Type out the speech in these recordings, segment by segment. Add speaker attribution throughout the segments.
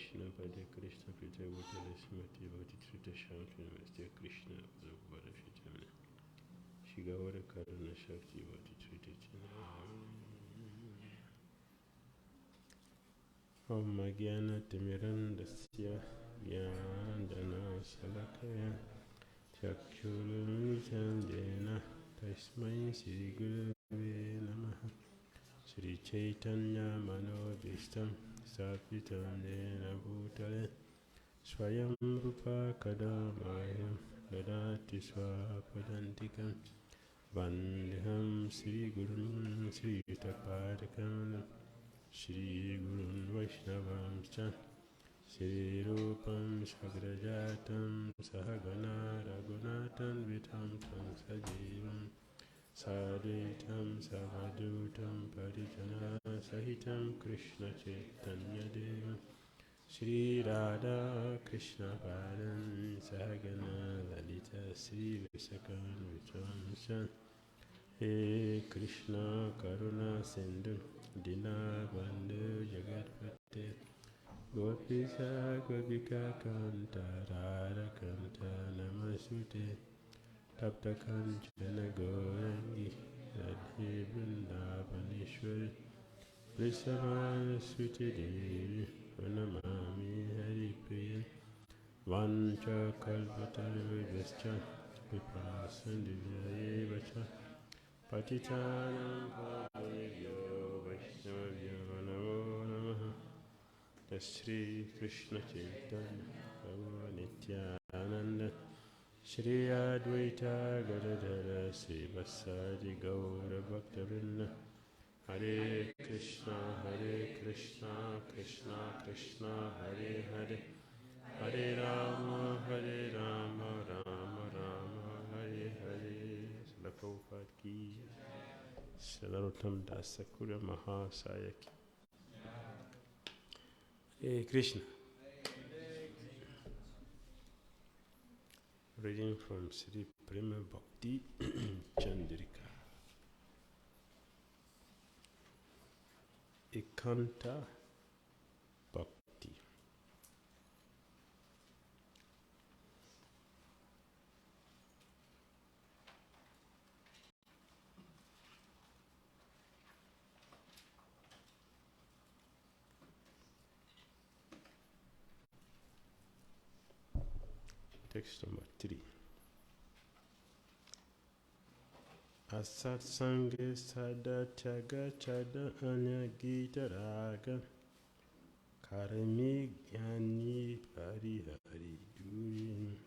Speaker 1: Krishna, Padre Krishna, Prita Bhutale Smati Bhati Trita Shanti Namaste Krishna, Prabhupada Shitamana, Shigavara Karana Shakti Bhati Trita Chana. Om Magyana Timirandasya Gyandana Salakaya Chakshurumichandena Tasmai Sri Gurave Namaha Sri Chaitanya Manobhistam Sapitam Dena Bhutale Swayam Rupa Kadamayam Dadati Swapadantikam Vandeham Sri Gurun Sri Tapadakam Shri Gurun Vaishnavamscha Sri Rupam Sagrajatam Sahagana Raghunatan Vitam Tam Sajivam Saditam Savadutam Parijana Sahitam Krishna Chaitanya Devam Shri Radha Krishna Padan Sahagana Lalita Sri Visakan Vitamsha He Krishna Karuna Sindhu Dina Bandhu Jagatpate Gopisa Gopika Kanta Radha Kanta Namasute Tapta Kanchana Gorangi Radhe Vrindavaneshwari Vrisavana Suti Devi Pranamami Hari Priya Vancha Kalpatarvibhascha Viprasandivya Vacha Patitanam Pavanebhyo Vaishnavyo Namo Namaha Shri Krishna Chaitanya Prabhu Nityananda Shri Advaita Gadadhara Sri Vasadi Gaura Bhaktavinda Hare Krishna Krishna Krishna Hare Hare Hare Rama Rama Rama Hare Hare Srila Prabhupada ki Srila Das Sakura Mahasaya ki Hare Krishna. Reading from Sri Prema Bhakti Candrika. Ekanta Bhakti. Text number 3. Asat sańga sadā tyāga chada anya gītā raga karmī jñānī parihari dūre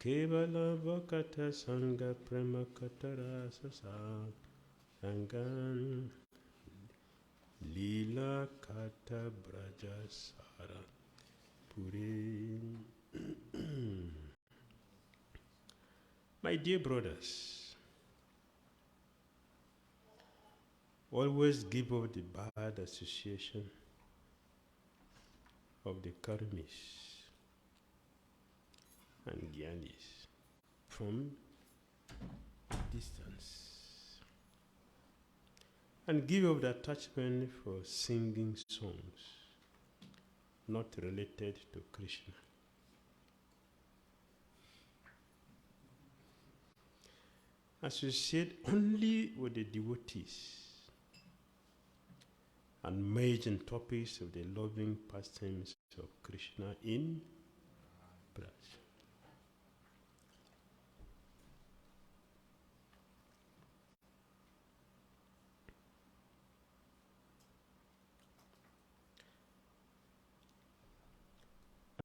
Speaker 1: kevala bhakata sańga prema bhakti rasa sańga līlā kathā Braja sara pure. My dear brothers, always give up the bad association of the karmīs and jñānīs from distance, and give up the attachment for singing songs not related to Krishna. Associate only with the devotees and merge in topics of the loving pastimes of Krishna in Braja.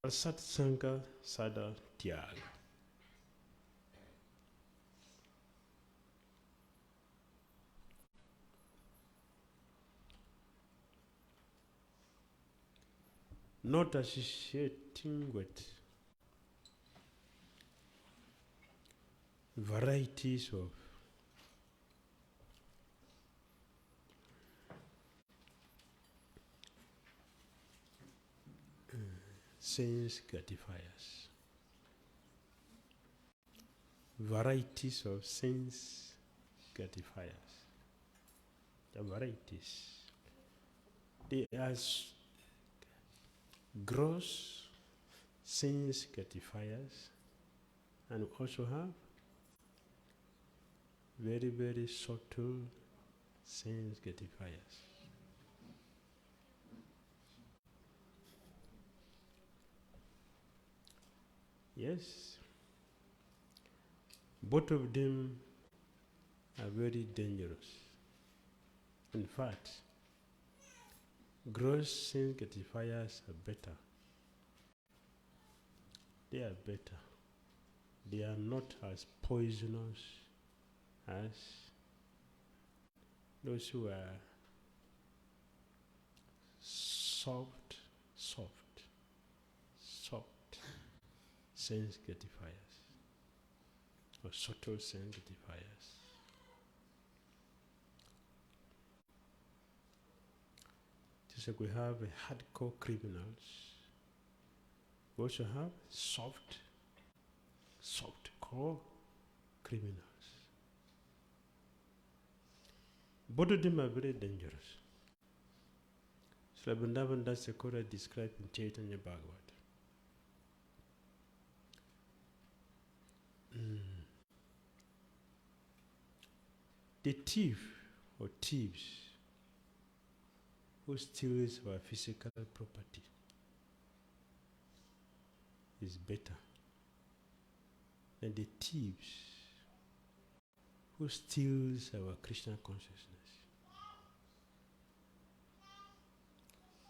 Speaker 1: Asat sańga sadā tyāga. Not associating with varieties of sense gratifiers. Varieties of sense gratifiers. The varieties. They are gross sense gratifiers, and we also have very, very subtle sense gratifiers. Yes, both of them are very dangerous. In fact, gross sense gratifiers are better. They are better. They are not as poisonous as those who are soft sense gratifiers or subtle sense gratifiers. Just like we have hardcore criminals, we also have soft core criminals. Both of them are very dangerous. So Vrindavan Das the Koro described in Chaitanya Bhagavat. The thief or thieves who steals our physical property is better than the thieves who steals our Krishna consciousness.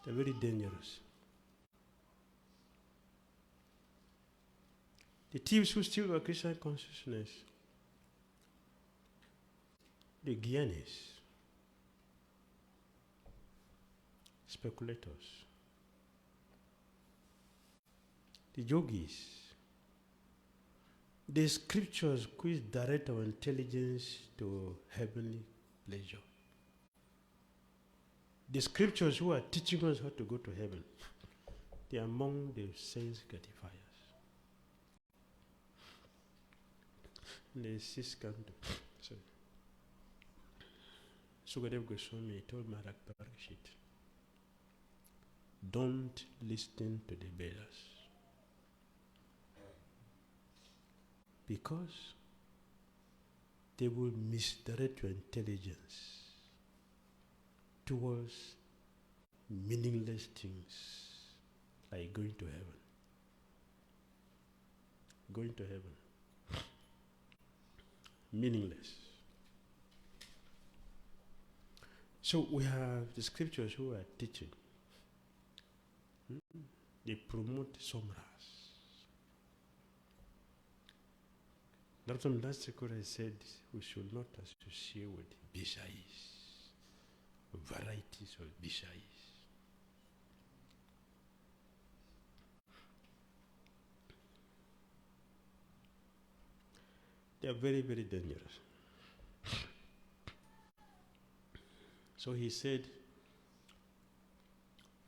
Speaker 1: They're very dangerous. The thieves who steal our Krishna consciousness, the jñānīs, speculators, the yogīs, the scriptures which direct our intelligence to heavenly pleasure. The scriptures who are teaching us how to go to heaven, they are among the sense gratifiers. The sixth canto. Sukadeva Goswami told Maharaj Parikshit, don't listen to the Vedas, because they will misdirect your intelligence towards meaningless things like going to heaven. Going to heaven. Meaningless. So we have the scriptures who are teaching. They promote samras. Dr. Mlastikura said we should not associate with bishais, varieties of bishais. They are very, very dangerous. So he said,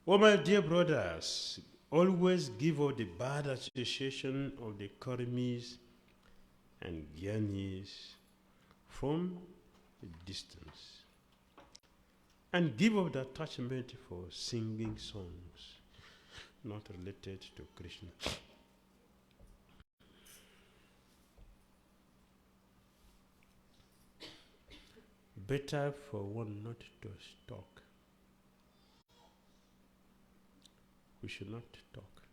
Speaker 1: oh my dear brothers, always give out the bad association of the karmīs and jñānīs from a distance, and give up the attachment for singing songs not related to Krishna. Better for one not to talk. We should not talk.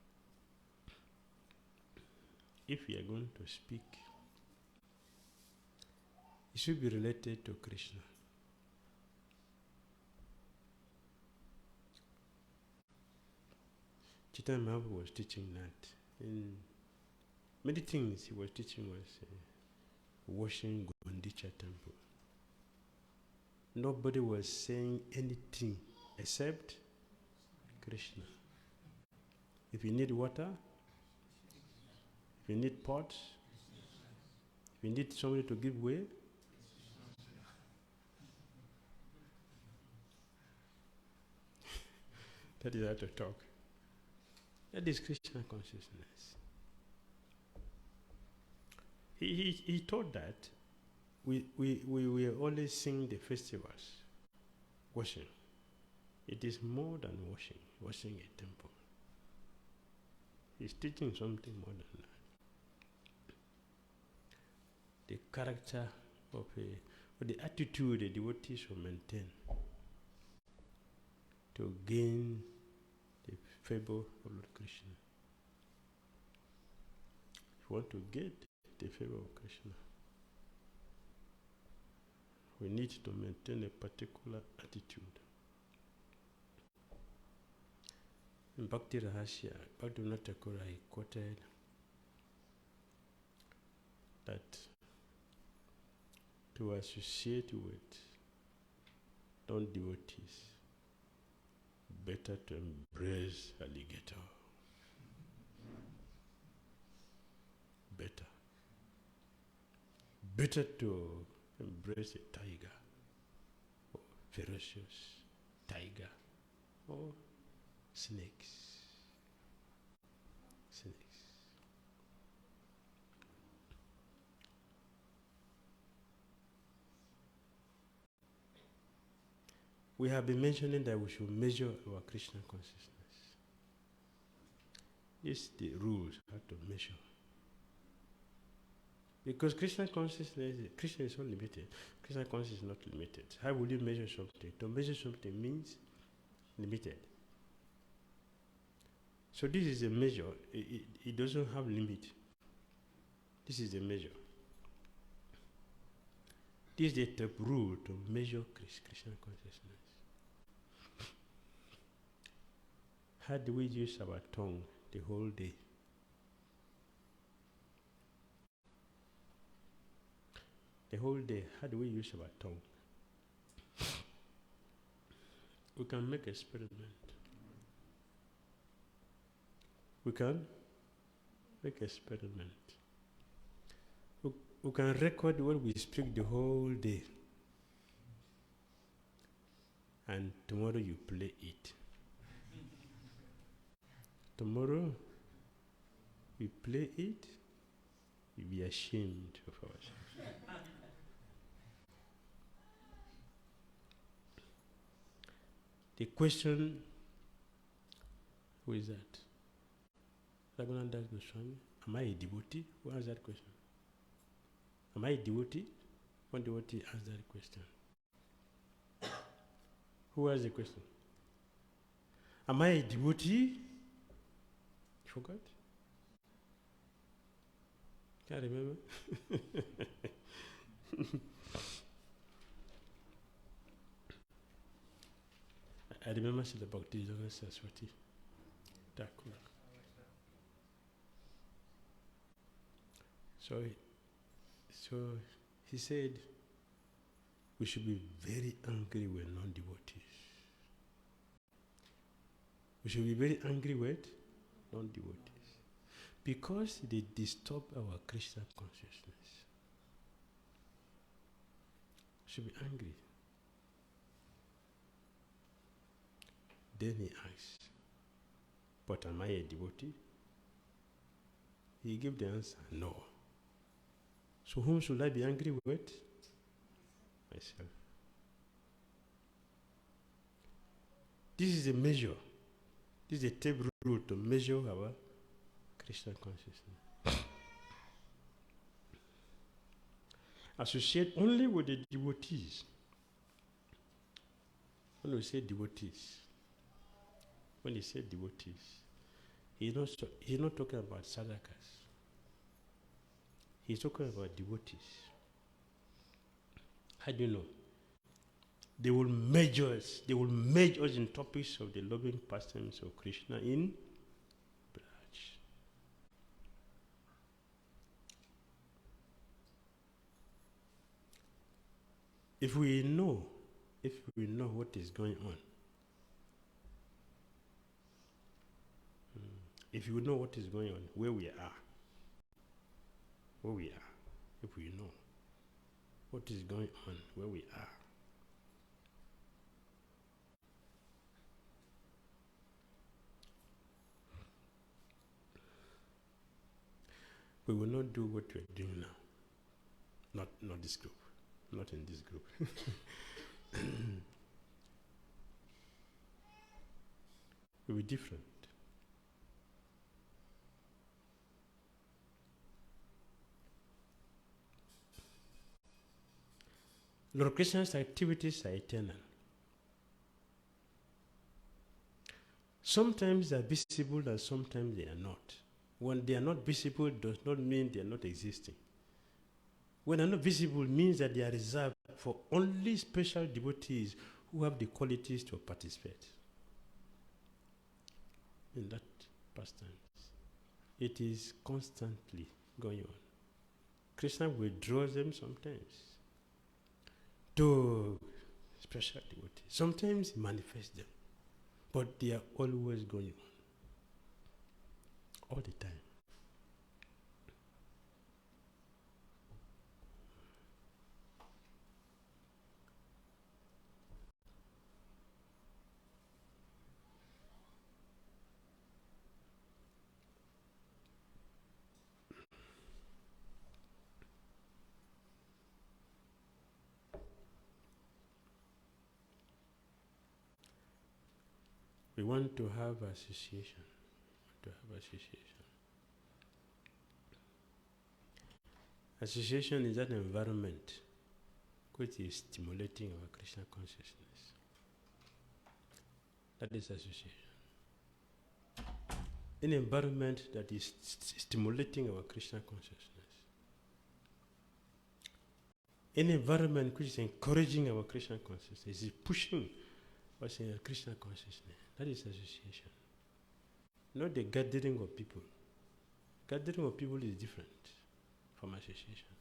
Speaker 1: If we are going to speak, it should be related to Krishna. Chaitanya Mahaprabhu was teaching that. In many things he was teaching was washing Gundicha temple. Nobody was saying anything except Krishna. If you need water, if you need pots, if you need somebody to give way, that is how to talk. That is Krishna consciousness. He taught that we always sing the festivals, washing. It is more than washing a temple. He's teaching something more than that. The character of or the attitude the devotees will maintain to gain the favor of Lord Krishna. If you want to get the favor of Krishna, we need to maintain a particular attitude. In Bhakti Rahasya, Bhaktivinoda Thakur quoted that to associate with non-devotees, better to embrace alligator. Better to embrace a tyāga, or ferocious tyāga, or snakes. We have been mentioning that we should measure our Krishna consciousness. These are the rules how to measure. Because Krishna consciousness, Krishna is unlimited. Krishna consciousness is not limited. How will you measure something? To measure something means limited. So this is a measure. It doesn't have limit. This is a measure. This is the top rule to measure Krishna consciousness. How do we use our tongue the whole day? The whole day, how do we use our tongue? We can make experiment. We can make experiment. We can record what we speak the whole day. And tomorrow you play it. Tomorrow we play it, you'll be ashamed of ourselves. The question, who is that? Raghunath Goswami, am I a devotee? Who asked that question? Am I a devotee? One devotee asked that question. Who asked the question? Am I a devotee? You forgot? Can't remember? I remember Srila Bhakti Saraswati Thakur. So he said, we should be very angry with non-devotees. We should be very angry with non-devotees because they disturb our Krishna consciousness. We should be angry. Then he asked, but am I a devotee? He gave the answer, no. So whom should I be angry with? Myself. This is a measure. This is a table rule to measure our Krishna consciousness. Associate only with the devotees. When we say devotees, when he said devotees, he's not talking about sadhakas. He's talking about devotees. How do you know? They will measure us. They will measure us in topics of the loving pastimes of Krishna in Braja. If we know what is going on, if you know what is going on, where we are, if we know what is going on, where we are, we will not do what we are doing now. Not this group. Not in this group. We'll be different. Lord Krishna's activities are eternal. Sometimes they are visible and sometimes they are not. When they are not visible does not mean they are not existing. When they are not visible means that they are reserved for only special devotees who have the qualities to participate in that pastime. It is constantly going on. Krishna withdraws them sometimes to special devotees. Sometimes he manifests them, but they are always going on, all the time. We want to have association. Association is that environment which is stimulating our Krishna consciousness. That is association. An environment that is stimulating our Krishna consciousness. An environment which is encouraging our Krishna consciousness, is pushing us in our Krishna consciousness. That is association. Not the gathering of people. Gathering of people is different from association.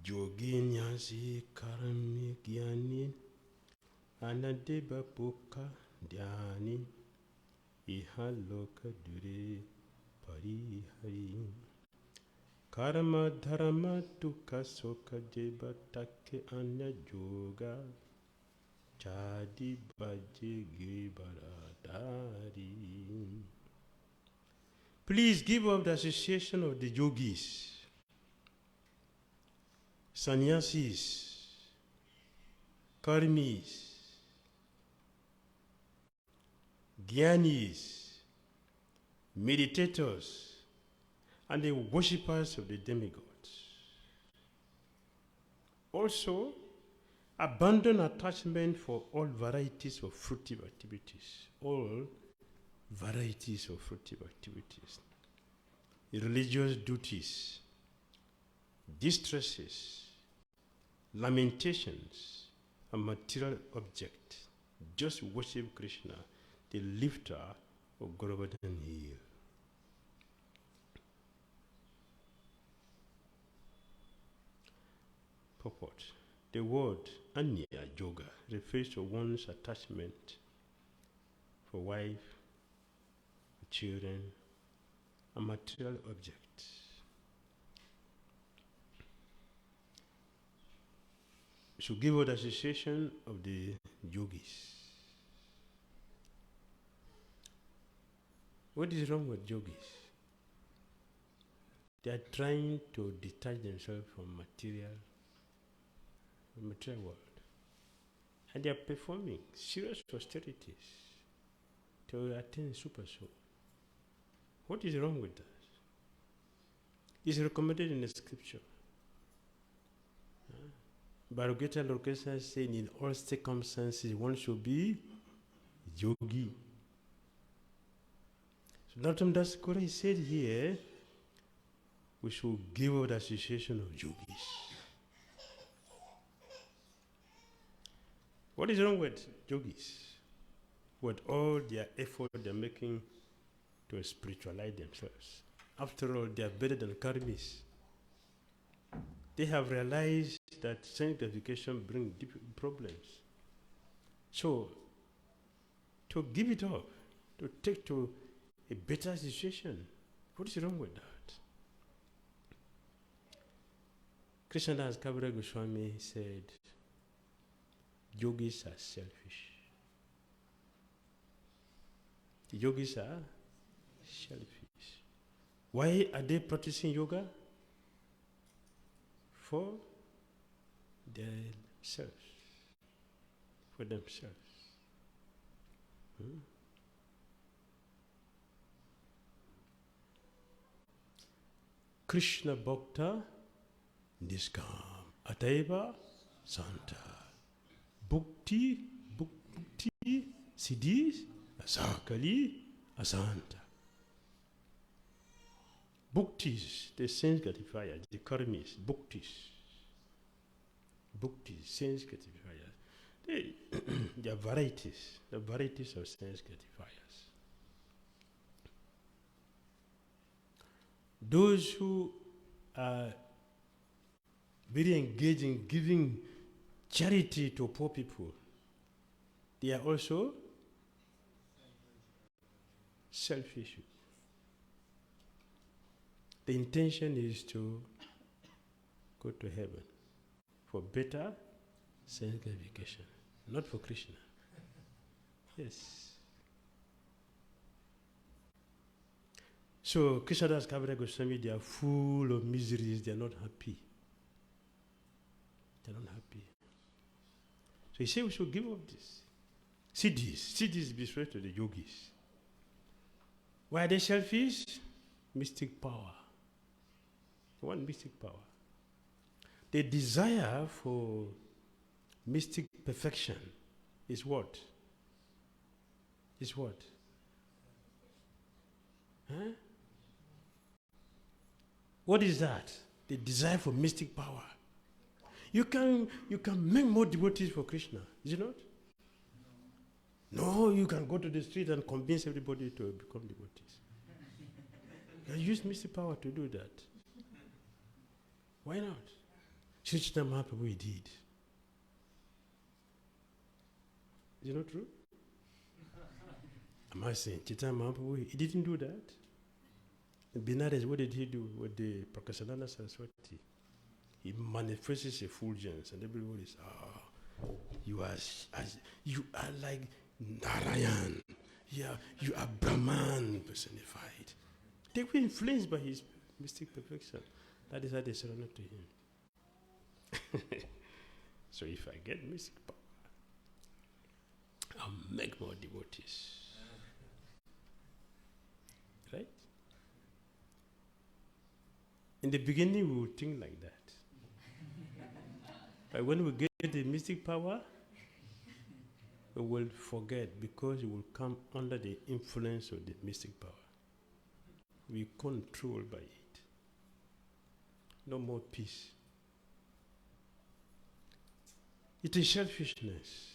Speaker 1: Yogī nyāsī karmī jñānī anadeva puka jñānī iha loka dūre parihari karma dharma tukha sokha deva takke anya yoga chadi bhaje givaradari. Please give up the association of the yogis, sañgātis, karmīs, jñānīs, meditators, and the worshippers of the demigods. Also, abandon attachment for all varieties of fruitive activities. All varieties of fruitive activities. Religious duties, distresses, lamentations, and material objects. Just worship Krishna, the lifter of Govardhana Hill. Purport. The word anya yoga refers to one's attachment for wife, children, and material objects. We should give out the association of the yogis. What is wrong with yogis? They are trying to detach themselves from material world. And they are performing serious austerities to attain super soul. What is wrong with that? It's recommended in the scripture. Bhagavad Lord Krishna is saying in all circumstances one should be yogi. So Narottam Das Koro said here, we should give out the association of yogis. What is wrong with yogis? With all their effort they're making to spiritualize themselves. After all, they are better than karmīs. They have realized that sanctification brings deep problems. So, to give it up, to take to a better situation, what is wrong with that? Krishnadas Kaviraj Goswami said, yogis are selfish. The yogis are selfish. Why are they practicing yoga? For themselves. for themselves. Krishna Bhakta Niskam Ataiva Santa. Bhakti Siddhis Asakali Asanta. Bhaktis, the sense gratifiers, the karmīs, bhaktis, sense gratifiers. There are varieties, the varieties of sense gratifiers. Those who are very engaged in giving charity to poor people, they are also selfish. The intention is to go to heaven for better sense gratification, not for Krishna. Yes. So Krishnadas Kaviraj Goswami, they are full of miseries, they are not happy. They are not happy. So he said we should give up this. Siddhis refers to the yogis. Why are they selfish? Mystic power. They want mystic power. The desire for mystic perfection is what? Is what? Huh? What is that? The desire for mystic power. You can make more devotees for Krishna, is it not? No, you can go to the street and convince everybody to become devotees. You can use mystic power to do that. Why not? Sri Chaitanya Mahaprabhu, he did. Is it not true? Am I saying Chaitanya Mahaprabhu, he didn't do that? In Benares, what did he do with the Prakasananda Saraswati? He manifests his effulgence, and everybody says, you are like Narayan. Yeah, you are Brahman personified. They were influenced by his mystic perfection. That is how they surrender to him. So if I get mystic power, I'll make more devotees. Right? In the beginning, we would think like that. But when we get the mystic power, we will forget because we will come under the influence of the mystic power. We are controlled by it. No more peace. It is selfishness.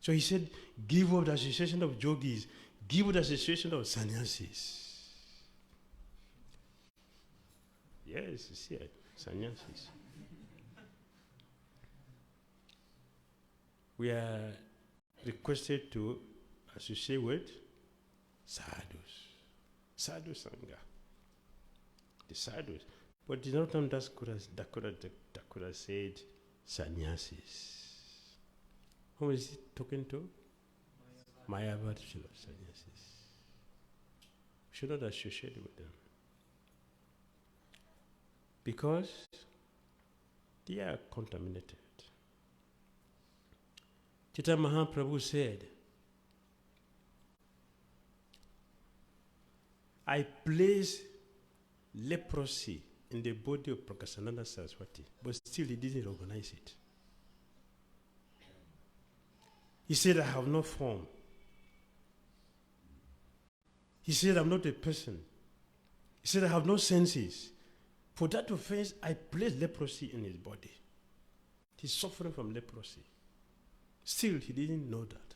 Speaker 1: So he said, give up the association of yogis, give up the association of sannyasis. Yes, you see it, sannyasis. We are requested to associate with sadhus. Sadhu Sangha. The sadhus. But the Narottam Das Thakur said sannyasis. Who is he talking to? Mayavad sannyasis. We should not associate with them. Because they are contaminated. Chaitanya Mahaprabhu said, I place leprosy in the body of Prakasananda Saraswati, but still he didn't recognize it. He said, I have no form. He said, I'm not a person. He said, I have no senses. For that offense, I placed leprosy in his body. He's suffering from leprosy. Still, he didn't know that.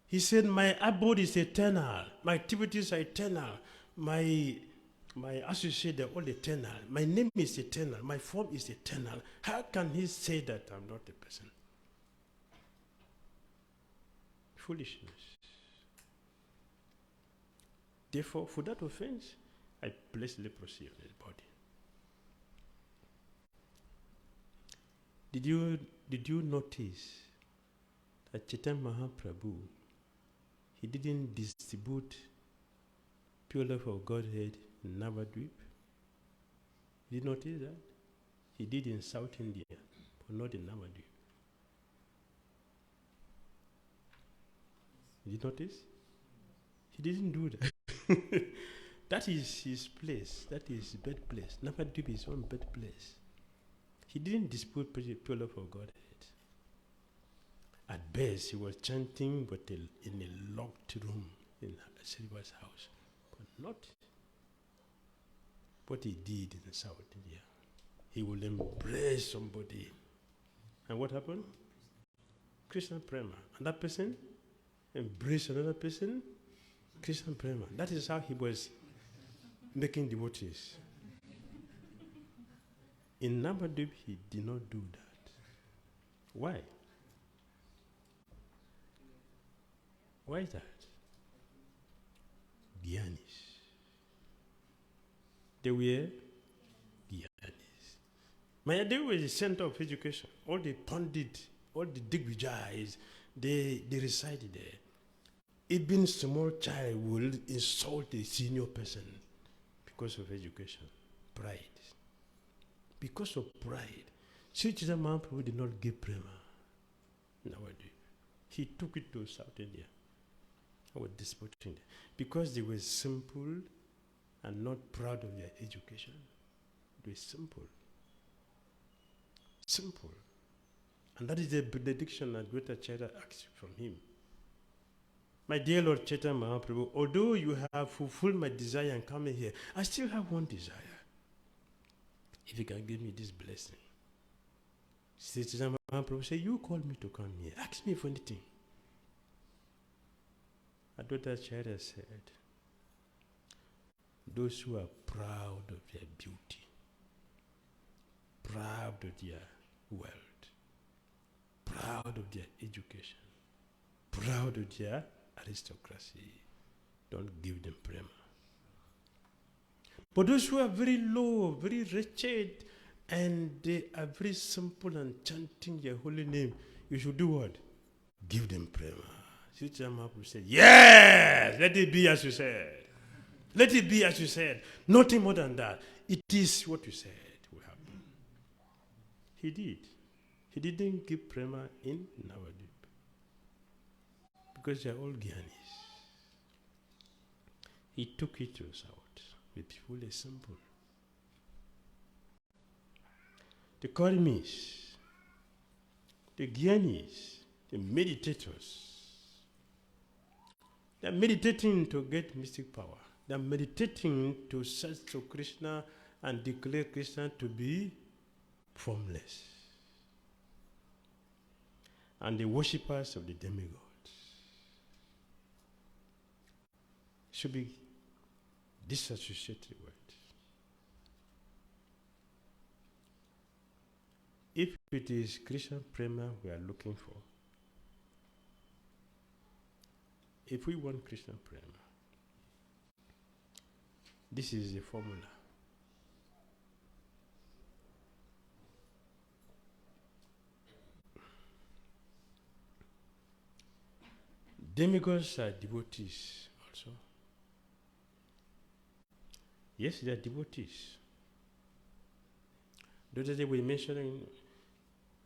Speaker 1: He said, my abode is eternal. My activities are eternal. My associates are all eternal. My name is eternal. My form is eternal. How can he say that I'm not a person? Foolishness. Therefore, for that offense, I placed leprosy on his body. Did you notice that Chaitanya Mahaprabhu, he didn't distribute pure love of Godhead in Navadvip? Did you notice that? He did in South India, but not in Navadvip. Did you notice? He didn't do that. That is his place. That is his birthplace. Navadvip is his own birthplace. He didn't dispute people for Godhead. At best, he was chanting, but in a locked room in Sriva's house, but not what he did in South India. He will embrace somebody. And what happened? Krishna Prema. And that person embraced another person, Krishna Prema. That is how he was making devotees. In Navadvip, he did not do that. Why? Why is that? Jñānīs. They were jñānīs. They were the center of education. All the Pandit, all the Digvijayas, they resided there. Even a small child will insult a senior person because of education, pride. Because of pride, Sri Chaitanya Mahaprabhu did not give Prema nowadays. He took it to South India. I was disputing them because they were simple and not proud of their education. They were simple. Simple. And that is the benediction that Greater Chaitanya asked from him. My dear Lord Chaitanya Mahaprabhu, although you have fulfilled my desire and come here, I still have one desire. If you can give me this blessing. Sri Chaitanya Mahaprabhu said, you called me to come here. Ask me for anything. Advaita Charya said, those who are proud of their beauty, proud of their wealth, proud of their education, proud of their aristocracy, don't give them Prema. But those who are very low, very wretched, and they are very simple and chanting your holy name, you should do what? Give them Prema. Sri Chaitanya Mahaprabhu said, yes, let it be as you said. Let it be as you said. Nothing more than that. It is what you said will happen. He did. He didn't give Prema in Navadvip because they are all jñānīs. He took it to South. The people are simple. The karmīs, the jñānīs, the meditators, they are meditating to get mystic power. They are meditating to search to Krishna and declare Krishna to be formless. And the worshippers of the demigods should be disassociated with. If it is Krishna Prema we are looking for, if we want Krishna Prema, this is the formula. Demigods are devotees also. Yes, they are devotees. The other day we mentioned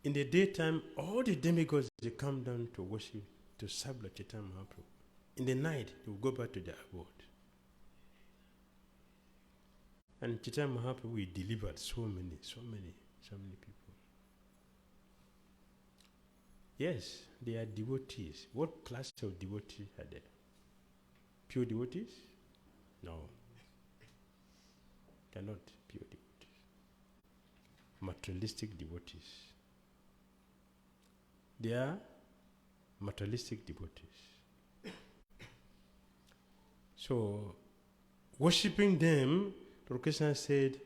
Speaker 1: in the daytime, all the demigods, they come down to worship, to serve Lord Chaitanya Mahaprabhu. In the night, they will go back to their abode. And Chaitanya Mahaprabhu, he delivered so many people. Yes, they are devotees. What class of devotees are there? Pure devotees? No. They are not pure devotees. Materialistic devotees. They are materialistic devotees. So, worshipping them, Lord Krishna said,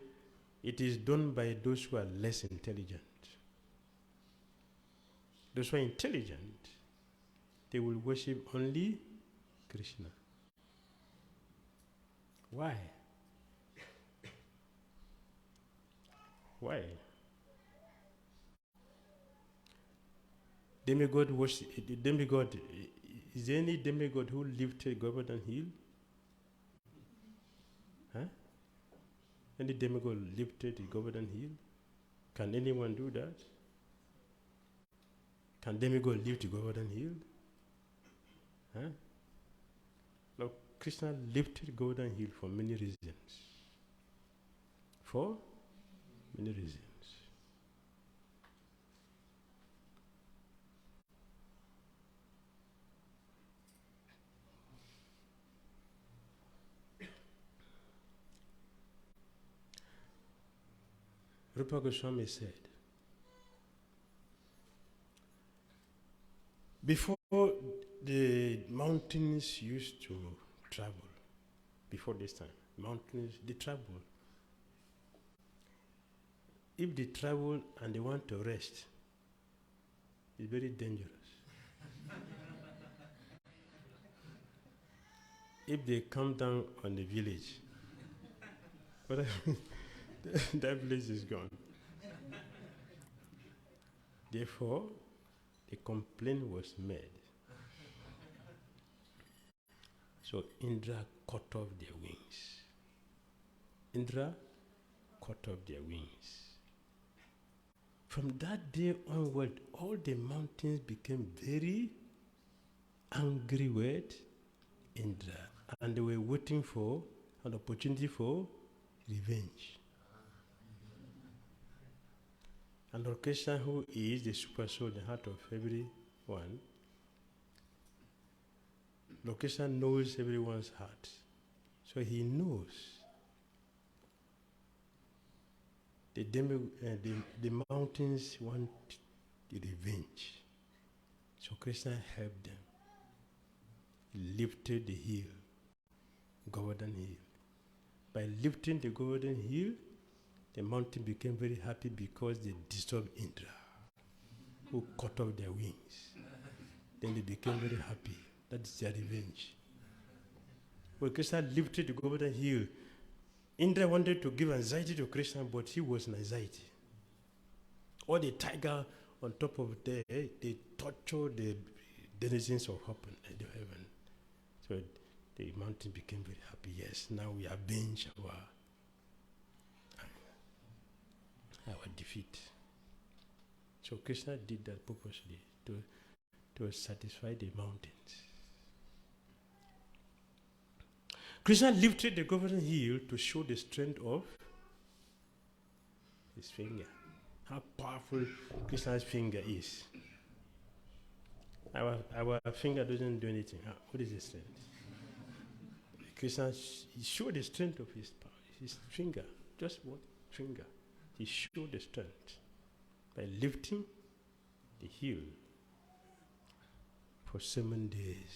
Speaker 1: it is done by those who are less intelligent. Those who are intelligent, they will worship only Krishna. Why? Why? Demigod worship. Demigod. Is there any demigod who lifted Govardhana Hill? Huh? Any demigod lifted the Govardhana Hill? Can anyone do that? Can demigod live to Govardhana Hill? Huh? Lord Krishna lifted Govardhana Hill for many reasons. For many reasons. Rupa Goswami said, before the mountains used to travel, before this time, mountains, they travel. If they travel and they want to rest, it's very dangerous. If they come down on the village, that village is gone. Therefore, the complaint was made. So Indra cut off their wings. Indra cut off their wings. From that day onward, all the mountains became very angry with Indra, and they were waiting for an opportunity for revenge. And Lord Krishna, who is the super soul in the heart of everyone, Lord Krishna knows everyone's heart. So he knows the mountains want the revenge. So Krishna helped them. He lifted the hill, Govardhana Hill. By lifting the Govardhana Hill, the mountain became very happy because they disturbed Indra, who cut off their wings. Then they became very happy. That is their revenge. When Krishna lifted the Govardhana Hill, Indra wanted to give anxiety to Krishna, but he was in anxiety. All the tyāga on top of there, they torture the denizens of heaven. So the mountain became very happy. Yes, now we avenge our defeat. So Krishna did that purposely to satisfy the mountains. Krishna lifted the Govardhana Hill to show the strength of his finger. How powerful Krishna's finger is. Our finger doesn't do anything. What is the strength? Krishna showed the strength of his finger. Just one finger. He showed the strength by lifting the hill for 7 days.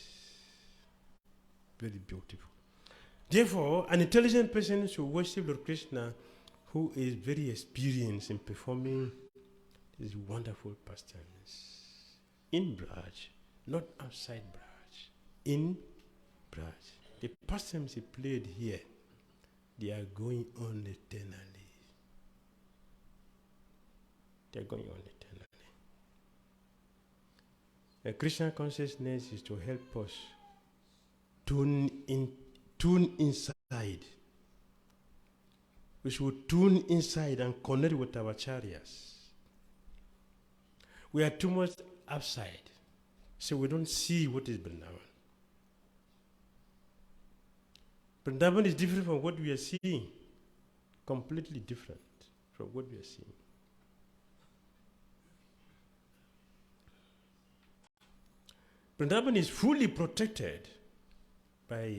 Speaker 1: Very beautiful. Therefore, an intelligent person should worship Lord Krishna, who is very experienced in performing these wonderful pastimes in Braja, not outside Braja, in Braja. The pastimes he played here, they are going on eternally. They are going on eternally. A Krishna consciousness is to help us tune inside. We should tune inside and connect with our acharyas. We are too much outside, so we don't see what is Vrindavan. Vrindavan is different from what we are seeing. Completely different from what we are seeing. Vrindavan is fully protected by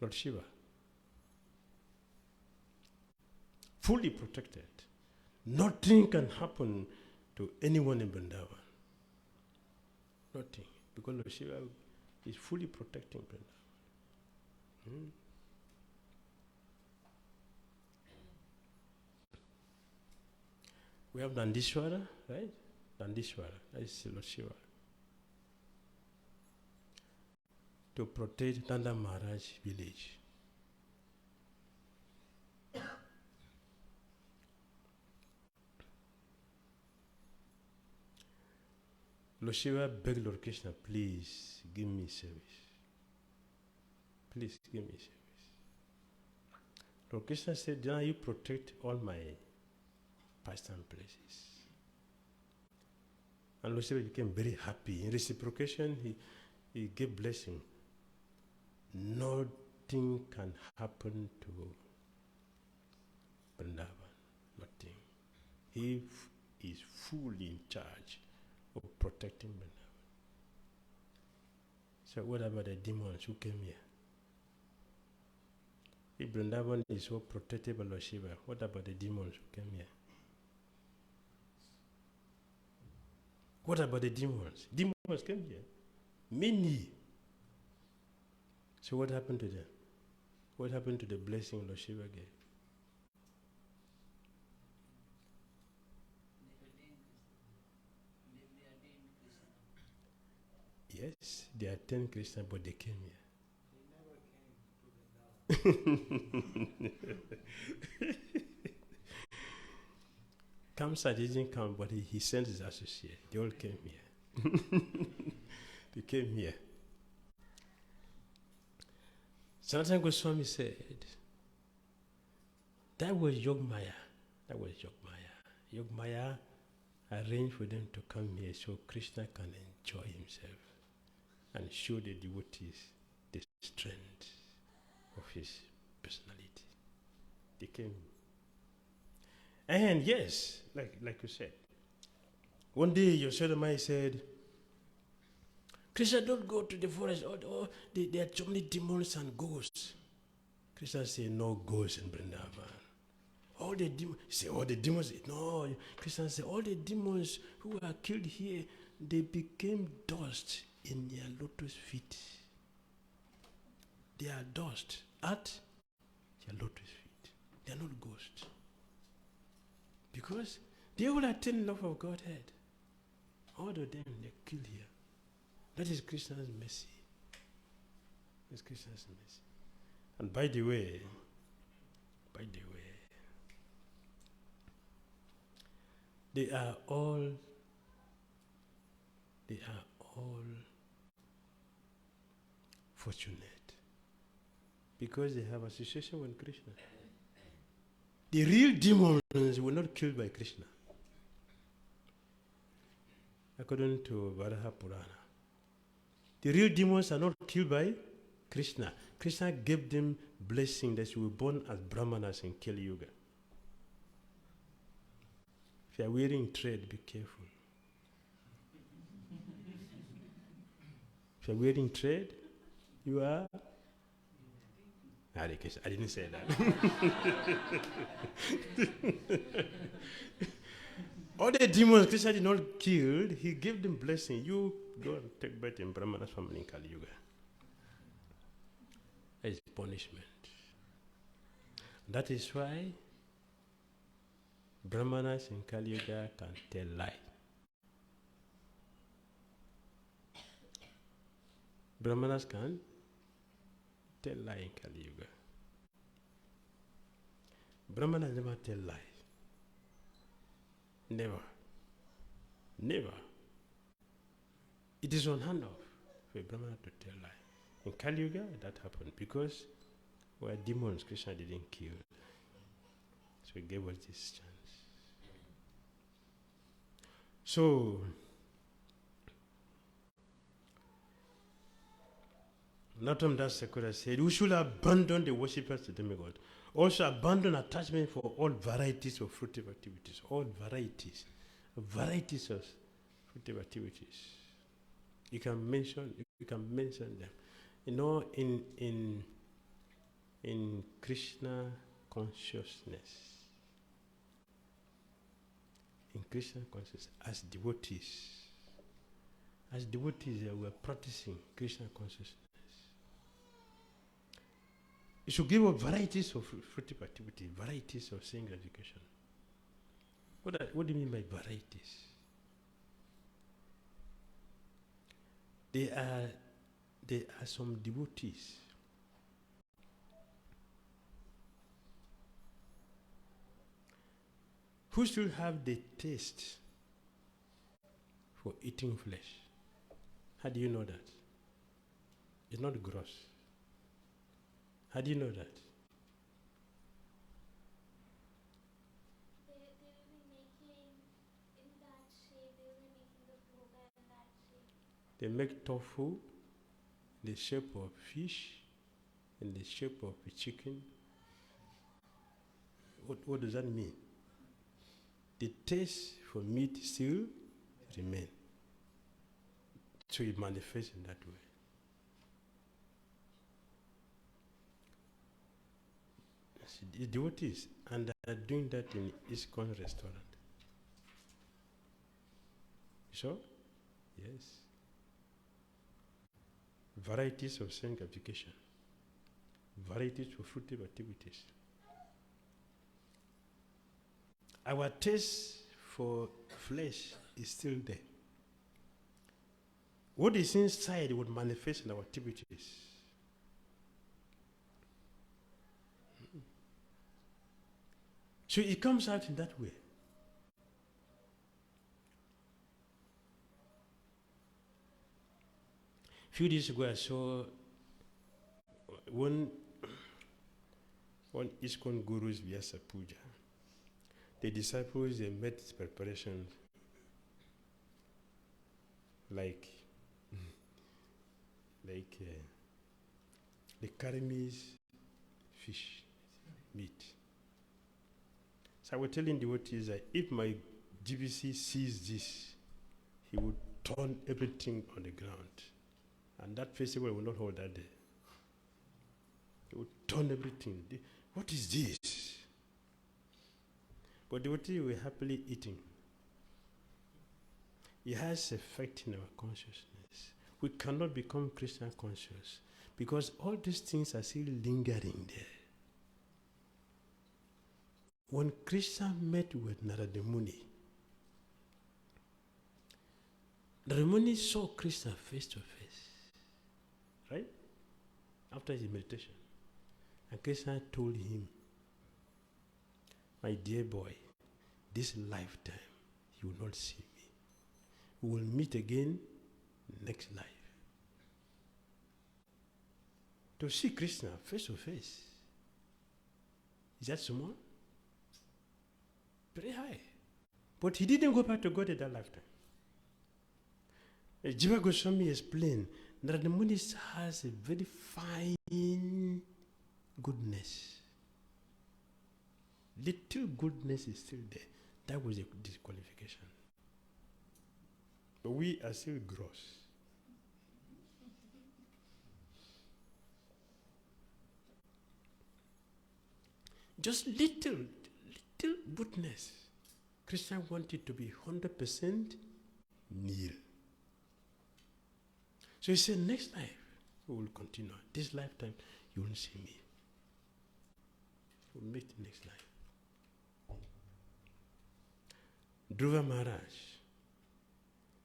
Speaker 1: Lord Shiva. Fully protected. Nothing can happen to anyone in Vrindavan. Nothing. Because Lord Shiva is fully protecting Vrindavan. We have Nandishwara, right? Nandishwara, that is Lord Shiva. To protect Nanda Maharaj village. Lord Shiva begged Lord Krishna, please give me service. Please give me service. Lord Krishna said, now you protect all my pastime places. And Lord Shiva became very happy. In reciprocation, he gave blessing. Nothing can happen to Vrindavan. Nothing. He is fully in charge of protecting Vrindavan. So what about the demons who came here? If Vrindavan is so protected by Lord Shiva, what about the demons who came here? What about the demons? Demons came here. Many. So what happened to them? What happened to the blessing Lord Shiva gave? Yes, they are 10 Christians, but they came here. Kamsa didn't come, but he sent his associate. They all came here. They came here. Sanatana Goswami said, that was Yogmaya. That was Yogmaya. Yogmaya arranged for them to come here so Krishna can enjoy himself and show the devotees the strength of his personality. They came. And yes, like you said, one day Yashodamai said, Krishna, don't go to the forest. There are so many demons and ghosts. Krishna said, no ghosts in Vrindavan. All the demons, he said, all the demons, no. Krishna said, all the demons who are killed here, they became dust in their lotus feet. They are dust at their lotus feet. They are not ghosts. Because they all attain love of Godhead. All of them, they killed here. That is Krishna's mercy. That's Krishna's mercy. And by the way, they are all fortunate because they have association with Krishna. The real demons were not killed by Krishna. According to Varaha Purana. The real demons are not killed by Krishna. Krishna gave them blessing that you were born as brahmanas in Kali Yuga. If you are wearing thread, be careful. If you are wearing thread, you are... I didn't say that. All the demons Krishna did not kill, he gave them blessing. You go and take birth in Brahmana's family in Kali Yuga. That is punishment. That is why Brahmanas in Kali Yuga can tell lie. Brahmanas can tell lie in Kali Yuga. Brahmanas never tell lie. Never. Never. It is unheard of for a Brahmana to tell lie. In Kali Yuga, that happened because we are demons Krishna didn't kill. So he gave us this chance. So, Nautam Das Sakura said, we should abandon the worshippers to demigod. Also abandon attachment for all varieties of fruitive activities. All varieties of fruitive activities. You can mention them. You know, in Krishna consciousness, as devotees, we are practicing Krishna consciousness. You should give up varieties of fruitive activity, varieties of sańga education. What do you mean by varieties? There are some devotees who still have the taste for eating flesh. How do you know that? It's not gross. How do you know that?
Speaker 2: They remain
Speaker 1: They make tofu in the shape of fish, in the shape of a chicken. What does that mean? The taste for meat still remains. So it manifests in that way. The devotees, and they are doing that in ISKCON restaurant. So, yes. Varieties of sanctification, varieties of fruitive activities. Our taste for flesh is still there. What is inside would manifest in our activities. So it comes out in that way. A few days ago I saw one ISKCON guru's Vyasa Puja. The disciples, they made preparations like the karmīs, fish, meat. So I was telling devotees that if my GBC sees this, he would turn everything on the ground. And that festival will not hold that day. He would turn everything. What is this? But devotees were happily eating. It has effect in our consciousness. We cannot become Christian conscious because all these things are still lingering there. When Krishna met with Narada Muni, Narada Muni saw Krishna face to face, right? After his meditation. And Krishna told him, my dear boy, this lifetime you will not see me. We will meet again next life. To see Krishna face to face, is that small? Very high. But he didn't go back to God in that lifetime. Jiva Goswami explained that the Muni has a very fine goodness. Little goodness is still there. That was a disqualification. But we are still gross. Just little goodness. Krishna wanted to be 100% nil. So he said, next life we will continue. This lifetime you won't see me. We'll meet next life. Dhruva Maharaj,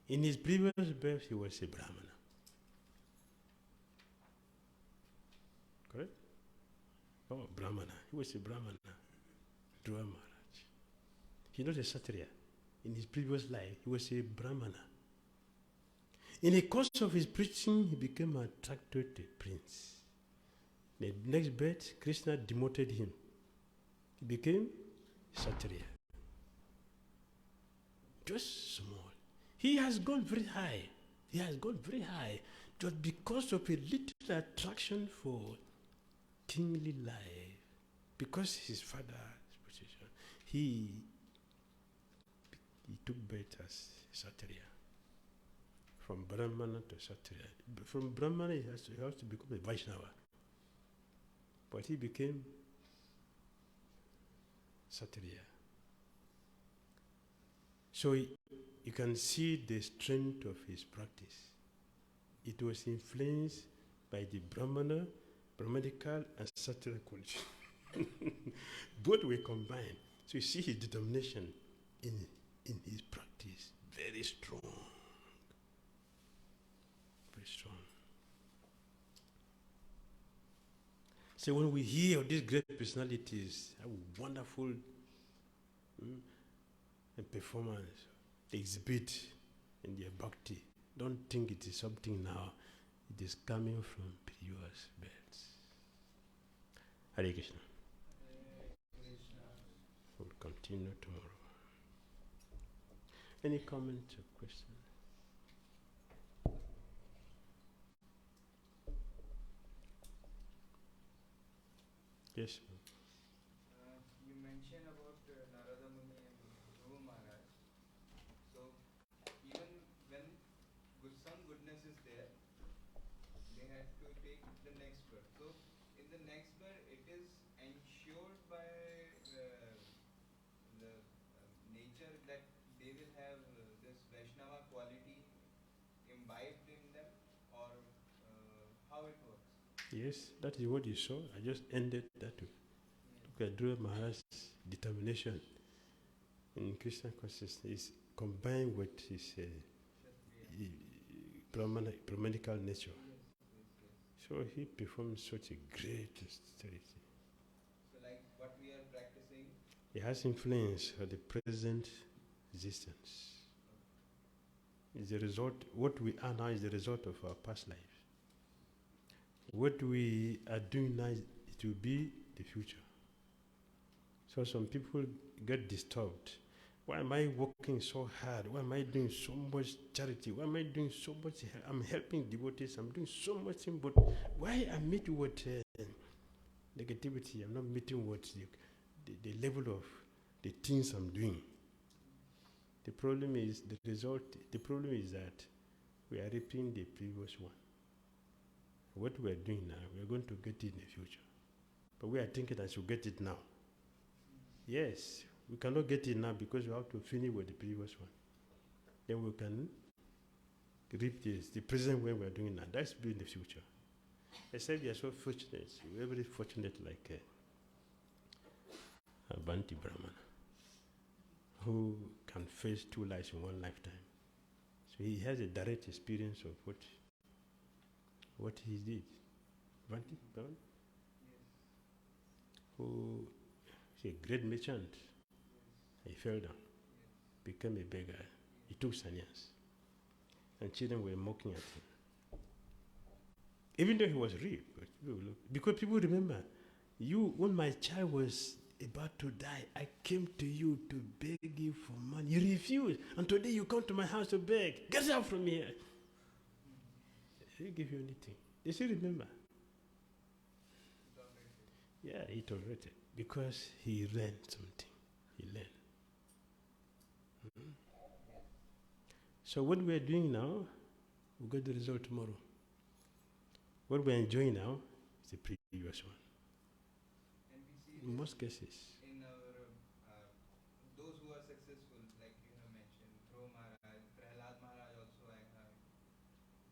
Speaker 1: in his previous birth he was a Brahmana. Correct? Oh, Brahmana. He was a Brahmana. Dhruva Maharaj. He's not a Kshatriya. In his previous life, he was a Brahmana. In the course of his preaching, he became attracted to a prince. The next birth, Krishna demoted him. He became Kshatriya. Just small. He has gone very high. He has gone very high. Just because of a little attraction for kingly life. Because his father's position. He took birth as Kshatriya. From Brahmana to Kshatriya. From Brahmana he has to become a Vaishnava. But he became Kshatriya. So you can see the strength of his practice. It was influenced by the Brahmanical and Kshatriya culture. Both were combined. So you see his determination in his practice. Very strong. Very strong. So when we hear of these great personalities, how wonderful performance they exhibit in their bhakti, don't think it is something now. It is coming from previous births. Hare Krishna. We'll continue tomorrow. Any comments or questions? Yes.
Speaker 2: You mentioned about Narada Muni and Dhruva Maharaj. So even when some goodness is there, they had to take the next birth. So in the next birth, it is ensured by the nature that they will have this Vaishnava quality imbibed in them, or how it works?
Speaker 1: Yes, that is what you saw. I just ended that way. Look at Dhruva Maharaj's determination in Krishna consciousness is combined with his Brahmanical nature. So he performed such a great austerity.
Speaker 2: So like what we are practicing,
Speaker 1: It has influence on the present existence. It's the result, what we are now is the result of our past lives. What we are doing now is to be the future. So some people get disturbed. Why am I working so hard? Why am I doing so much charity? Why am I doing so much? I'm helping devotees. I'm doing so much thing, but why I meet with negativity? I'm not meeting with the level of the things I'm doing. The problem is the result. The problem is that we are repeating the previous one. What we are doing now, we are going to get it in the future, but we are thinking I should get it now. Yes, we cannot get it now because we have to finish with the previous one. Then we can reap this, the present way we are doing now. That's be in the future. I said we are so fortunate. We are very fortunate, like a Banti Brahmana, who can face two lives in one lifetime. So he has a direct experience of what he did. Banti Brahmana, who is a great merchant. He fell down, became a beggar. He took sannyas, and children were mocking at him. Even though he was rich, because people remember, you, when my child was about to die, I came to you to beg you for money. You refused, and today you come to my house to beg. Get out from here. He didn't give you anything. They still remember. Yeah, he tolerated because he learned something. He learned. So what we are doing now, we'll get the result tomorrow. What we are enjoying now is the previous one.
Speaker 2: and we see
Speaker 1: In most cases.
Speaker 2: in our those who are successful, like you have mentioned, Dhruva Maharaj, Prahlad Maharaj also I have.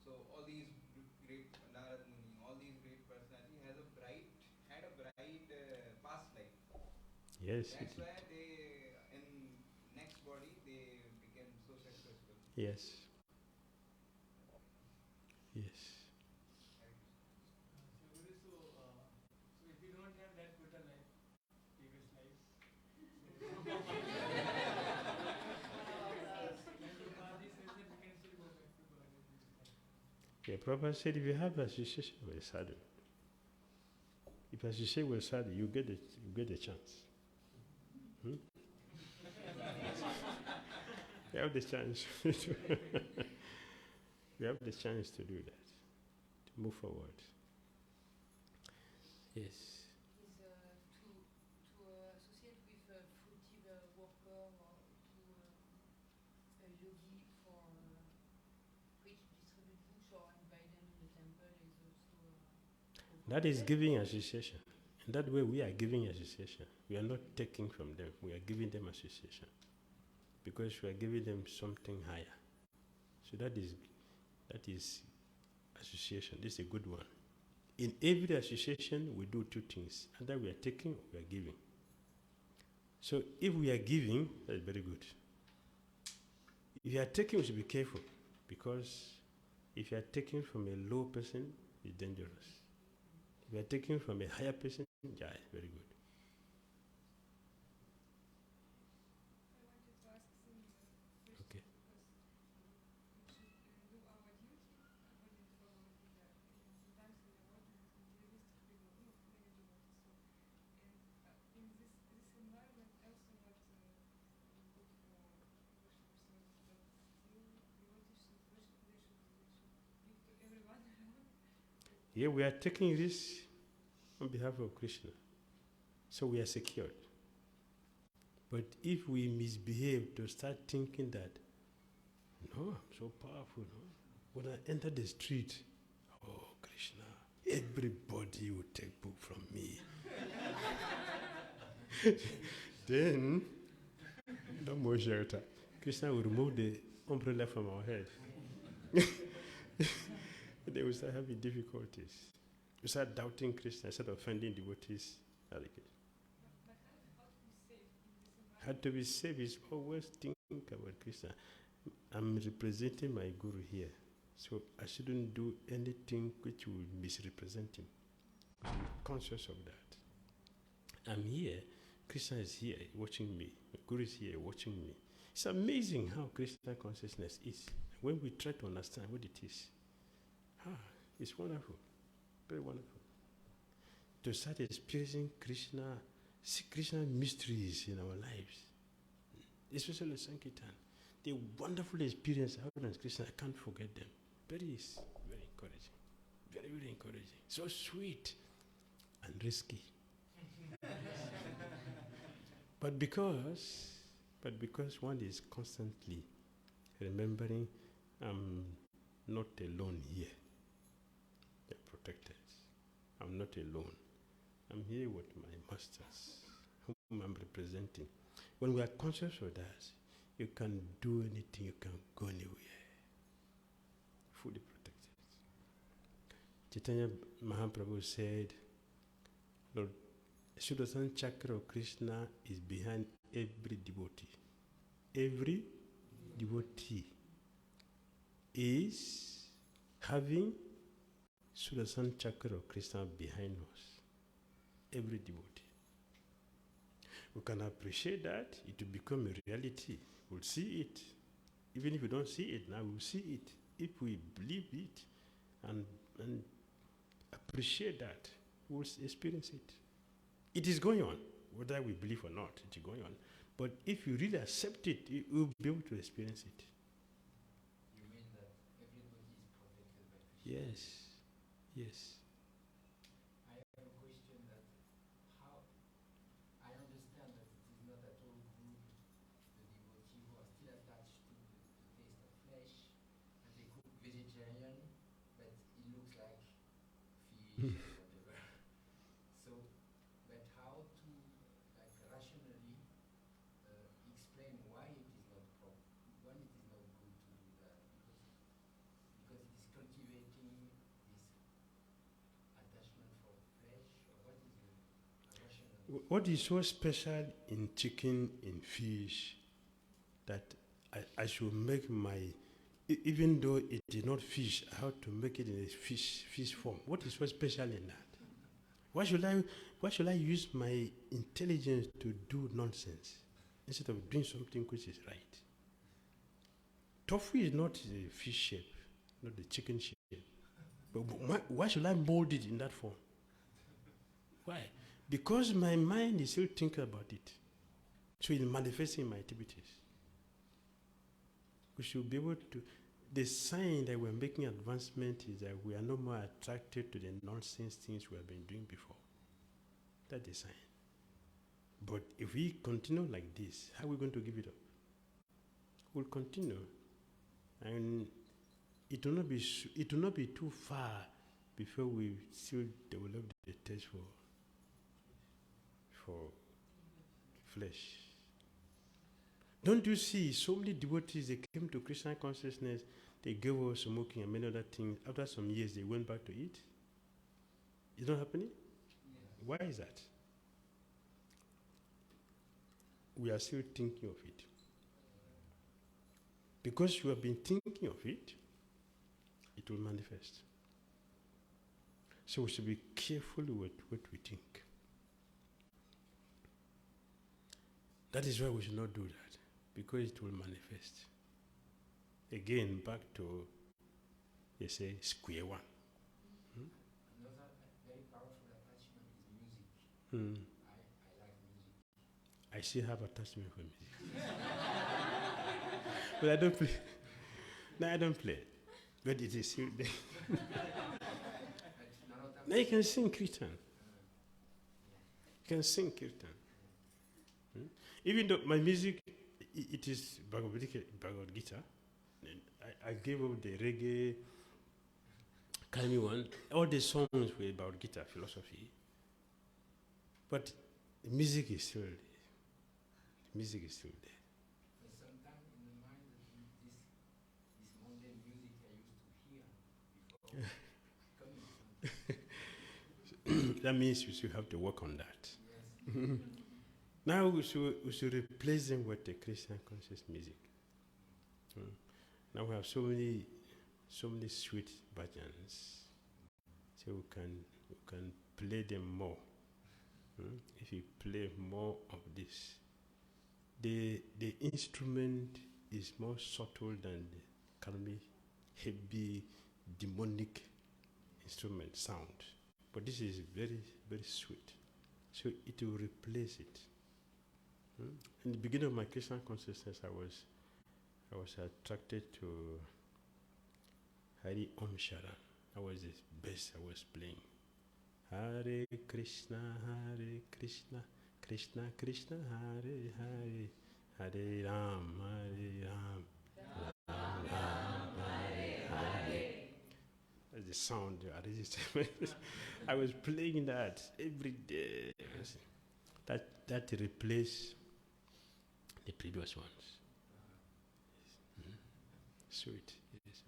Speaker 2: So all these great Narad Muni, all these great personalities had a bright past life.
Speaker 1: Yes.
Speaker 2: That's why they in next body they became so successful.
Speaker 1: Yes. Yes.
Speaker 3: So Guru, so if you don't have that good a life, previous life, so then Prabhupada says that we can still go back to God in this life.
Speaker 1: Yeah, Prabhupada said if you have association with sadhu, if you associate with sadhu, you get a chance. We have the chance. We have the chance to do that, to move forward. Yes.
Speaker 4: Is to associate with a fruitive worker or to a yogī for which distribute books or invite them in the temple is also
Speaker 1: That is giving association. In that way, we are giving association. We are not taking from them. We are giving them association. Because we are giving them something higher. So that is association. This is a good one. In every association, we do two things. Either we are taking or we are giving. So if we are giving, that is very good. If you are taking, we should be careful. Because if you are taking from a low person, it's dangerous. If you are taking from a higher person, yeah, very good.
Speaker 5: I wanted to ask some questions
Speaker 1: Okay.
Speaker 5: because we should do our duty according to our Gita. And sometimes we are working with materialistic people, no, many devotees. So, and in this environment, also not good for worshippers. So, but still, devotees should worship. They should give to everyone around.
Speaker 1: Here we are taking this on behalf of Krishna. So we are secured. But if we misbehave to start thinking that, no, I'm so powerful, no? When I enter the street, oh, Krishna, everybody will take book from me. Then, no more shelter. Krishna will remove the umbrella from our head. They will start having difficulties. We start doubting Krishna, start offending devotees.
Speaker 5: But how to be safe in this environment?
Speaker 1: How to be safe is always think about Krishna. I'm representing my guru here, so I shouldn't do anything which will misrepresent him. I'm conscious of that. I'm here, Krishna is here watching me, my guru is here watching me. It's amazing how Krishna consciousness is. When we try to understand what it is, it's wonderful, very wonderful. To start experiencing Krishna, see Krishna mysteries in our lives, especially Sankirtan. The wonderful experience I had with Krishna, I can't forget them. Very encouraging. Very, very encouraging. So sweet and risky. But because one is constantly remembering I'm not alone here. They're protected. I'm not alone. I'm here with my masters, whom I'm representing. When we are conscious of that, you can do anything, you can go anywhere. Fully protected. Chaitanya Mahaprabhu said, Lord, Sudarshan Chakra of Krishna is behind every devotee. Every devotee is having Sudarshan Chakra of Krishna behind us. Every devotee. We can appreciate that, it will become a reality. We'll see it. Even if we don't see it now, we'll see it. If we believe it and appreciate that, we'll experience it. It is going on, whether we believe or not, it is going on. But if you really accept it, you will be able to experience it.
Speaker 2: You mean that everybody is protected by Krishna?
Speaker 1: Yes, yes.
Speaker 2: I have a question that how I understand that it is not at all good the devotee who are still attached to the taste of flesh and they cook vegetarian but it looks like fish or whatever. So but how to like rationally explain why it is not when it is not good to do that because it is cultivating this attachment for flesh, or what is the rationale?
Speaker 1: What is so special in chicken, in fish, that I should make even though it is not fish, I have to make it in a fish form? What is so special in that? Why should I use my intelligence to do nonsense instead of doing something which is right? Tofu is not the fish shape, not the chicken shape. But why should I mold it in that form? Why? Because my mind is still thinking about it. So it's manifesting my activities. We should be able to. The sign that we're making advancement is that we are no more attracted to the nonsense things we have been doing before. That's the sign. But if we continue like this, how are we going to give it up? We'll continue. And it will not be too far before we still develop the taste for flesh. Don't you see so many devotees, they came to Krishna consciousness, they gave up smoking and many other things. After some years, they went back to eat. It's not happening? Yeah. Why is that? We are still thinking of it. Because you have been thinking of it, it will manifest. So we should be careful with what we think. That is why we should not do that, because it will manifest. Again, back to, you say, square one.
Speaker 2: Another very powerful attachment is music.
Speaker 1: Hmm.
Speaker 2: I like music.
Speaker 1: I still have attachment for music. But I don't play. No, I don't play. But it is still there. Now you can sing Kirtan. You can sing kirtan. Even though my music, it is Bhagavad Gita. I gave up the reggae, karmī one. All the songs were about Gita philosophy. But the music is still there. The music is still there.
Speaker 6: But sometimes in the mind that this mundane music I used to hear before coming.
Speaker 1: That means we should have to work on that.
Speaker 6: Yes.
Speaker 1: Now we should replace them with the Christian conscious music. Now we have so many sweet bhajans, so we can play them more. If you play more of this, the instrument is more subtle than the karmī, heavy, demonic instrument sound. But this is very, very sweet. So it will replace it. In the beginning of my Christian consciousness, I was attracted to Hari Om Sharan. That was the best I was playing. Hare Krishna, Krishna Krishna, Hare Hare, Hare Ram, Ram Hare Hare. That's the sound I registered. I was playing that every day. That replaced the previous ones. Sweet. Yes.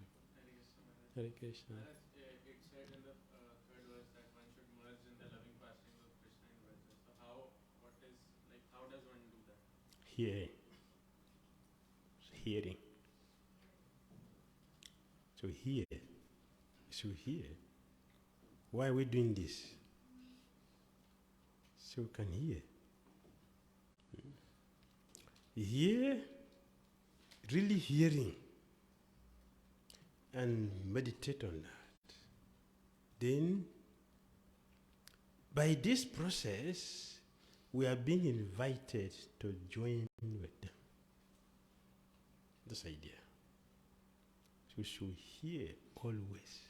Speaker 1: Hare Krishna.
Speaker 3: It said in the third verse that one should merge in the loving pastimes of Krishna and Braja. So how does one do that?
Speaker 1: Hearing. So hear. Why are we doing this? So we can hear. Hear, really hearing, and meditate on that. Then, by this process, we are being invited to join with them. This idea. So we should hear always.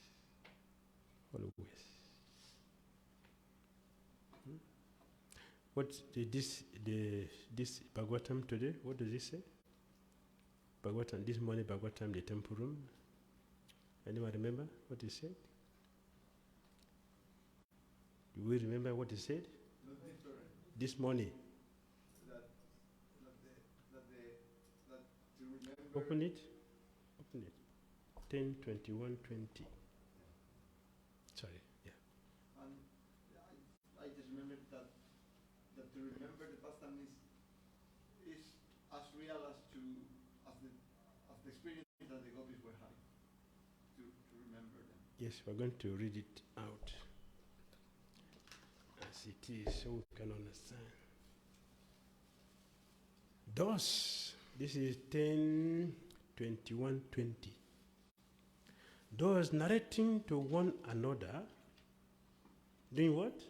Speaker 1: Always. What this Bhagavatam today? What does it say? Bhagavatam this morning. Bhagavatam the temple room. Anyone remember what he said? Do we remember what he said? This morning.
Speaker 2: That to remember.
Speaker 1: Open it. 10:21:20. Sorry. Yeah.
Speaker 2: And I just remembered that to remember the pastimes is as real as the experience that the gopis were having. To remember them.
Speaker 1: Yes, we're going to read it out as it is, so we can understand. Thus, this is 10:21:20. Those narrating to one another, doing what?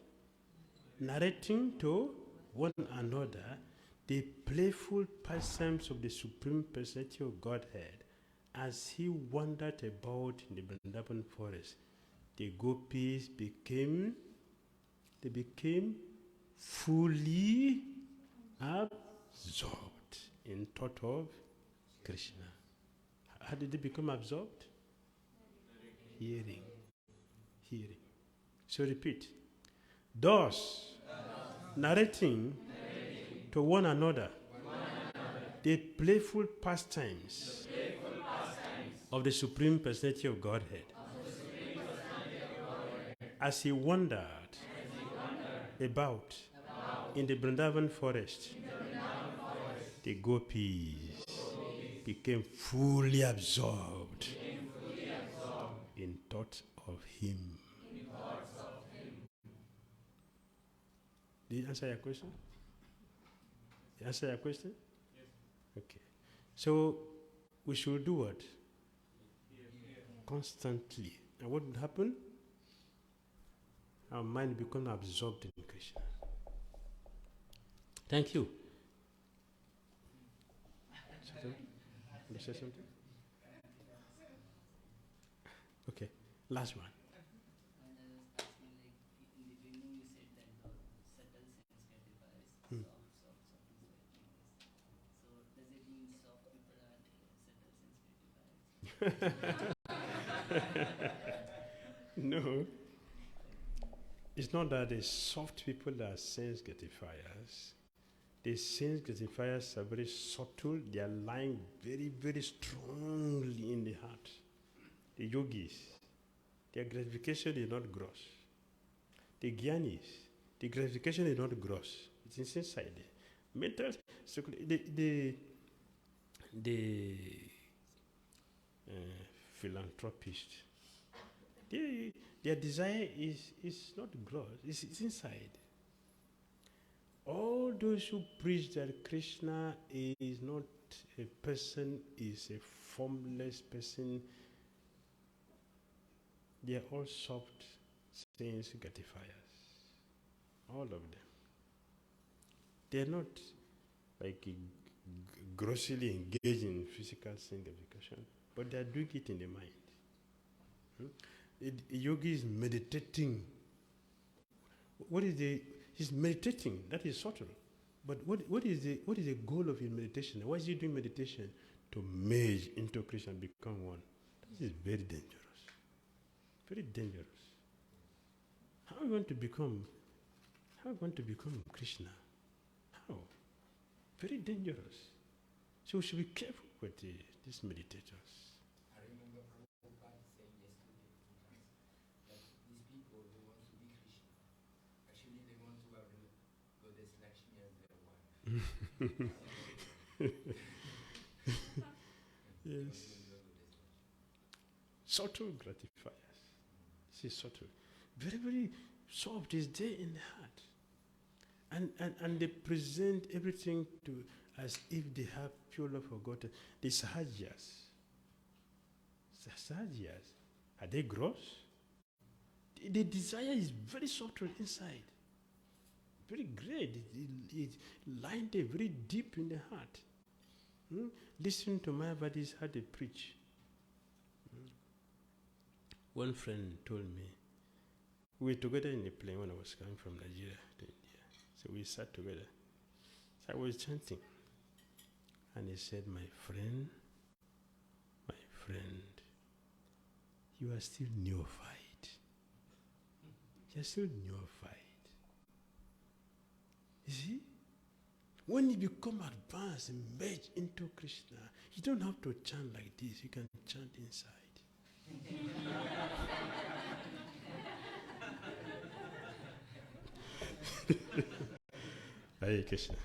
Speaker 1: Narrating to one another the playful pastimes of the Supreme Personality of Godhead as he wandered about in the Vrindavan forest. The gopis became fully absorbed in thought of Krishna. How did they become absorbed? Hearing. So repeat. Thus, narrating to one another the playful pastimes of the Supreme Personality of Godhead as he wandered about in the Vrindavan forest, the gopis became fully absorbed in thought of him. Did you answer your question? Answer your question?
Speaker 3: Yes.
Speaker 1: Okay. So we should do what? Constantly. And what would happen? Our mind becomes absorbed in Krishna. Thank you. You say something? Okay. Last one.
Speaker 7: And I was asking, like, in the beginning you said that the subtle sense get
Speaker 1: No. It's not that the soft people are sense gratifiers. The sense gratifiers are very subtle. They are lying very, very strongly in the heart. The yogis, their gratification is not gross. The jñānīs, the gratification is not gross. It's inside there. Mental, the philanthropist, their desire is not gross, it's inside. All those who preach that Krishna is not a person, is a formless person, they are all soft sense gratifiers. All of them. They are not like grossly engaged in physical sense gratification, but they are doing it in the mind. A yogi is meditating. He's meditating, that is subtle. But what is the goal of his meditation? Why is he doing meditation? To merge into Krishna and become one. This is very dangerous. Very dangerous. How are we going to become Krishna? How? Very dangerous. So we should be careful with these meditators.
Speaker 6: I remember Prabhupada saying yesterday that these people, they want to be Krishna. Actually, they want to have the goddess Lakshmi as their wife.
Speaker 1: Yes. Subtle gratifiers. This is subtle. Very, very soft is there in the heart. And they present everything to as if they have pure love for God. The sahajas. Are they gross? The desire is very subtle inside. Very great. It's lying there very deep in the heart. Listen to Mayavadis how they preach. One friend told me, we were together in a plane when I was coming from Nigeria to India. So we sat together. So I was chanting. And he said, my friend, you are still neophyte. You are still neophyte. You see? When you become advanced and merge into Krishna, you don't have to chant like this. You can chant inside. Hare Krishna.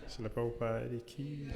Speaker 1: Srila Prabhupada ki